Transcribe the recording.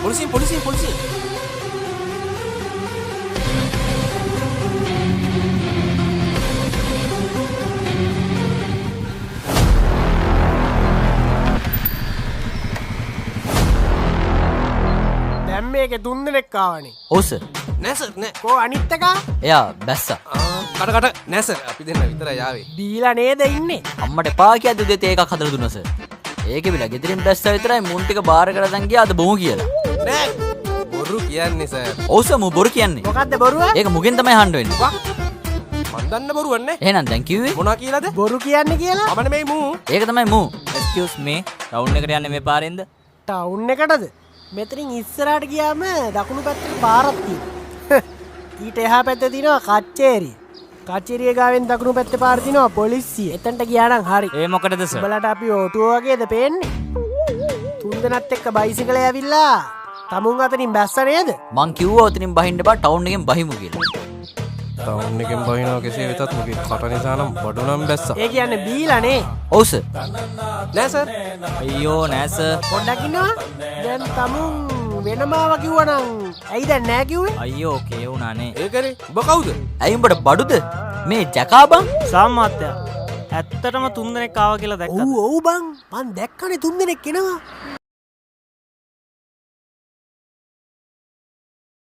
පොලිසියෙන්. දැන් මේකේ 3 දෙනෙක් ආවනේ. ඔව් සර්. නෑ සර් නෑ. කෝ අනිත් එක? එයා බැස්සා. කට නෑ සර් අපි දෙන්න විතරයි ආවේ. බීලා නේද ඉන්නේ? අම්මට එපා කියද්දි උදේ තේ එකක් හදලා දුන්නා සර්. ඒකේ විලා ගෙදරින් බැස්සා විතරයි මුන් ටික බාර කරලා ගියා අද බොමු කියලා. නෑ බොරු කියන්නේ සර්. ඔව් සර් මු බොරු කියන්නේ. මොකද්ද බොරුව? ඒක මුගෙන් තමයි අහන්න වෙන්නේ. මන් දන්න බොරුවක් නේ. එහෙනම් දැන් කිව්වේ මොනවා කියලාද? බොරු කියන්නේ කියලා? මම නෙමෙයි මූ. ඒක තමයි මූ. එක්ස්කියුස් මේ ටවුන් එකට යන්නේ මේ පාරෙන්ද? ටවුන් එකටද? මෙතනින් ඉස්සරහට ගියාම දකුණු පැත්තට පාරක් තියෙනවා. ඊට එහා පැත්තේ තියෙනවා කච්චේරිය. කච්චේරිය ගාවෙන් දකුණු පැත්තේ පාර තියෙනවා පොලිසිය. එතනට ගියා නම් හරි. ඒ මොකටද සර්? උඹලට අපි ඕටුව වගේද පේන්නේ? තුන්දෙනාත් එක්ක බයිසිකලේ ඇවිල්ලා තමුන් අතරින් බැස්ස නේද? මං කිව්වා ඔතනින් බහින්න බා ටවුන් එකෙන් බහිමු කියලා. ටවුන් එකෙන් බහිනවා කෙසේ වෙතත් මගේ කට නිසා නම් බඩු නම් බැස්සා. ඒ කියන්නේ බීලා නේ. ඔව් සර්. නෑ සර්. අයියෝ නෑ සර්. පොඩ්ඩක් ඉන්නවා. දැන් තමුන් වෙනමාව කිව්වනම් ඇයි දැන් නෑ කිව්වේ? අයියෝ කේ වුණානේ. ඒකනේ ඔබ කවුද? ඇයි උඹට බඩුද? මේ ජකා බං. සාමාත්‍ය ඇත්තටම 3 දෙනෙක් ආවා කියලා දැක්කද? ඔව් බං. මං දැක්කනේ 3 දෙනෙක් එනවා.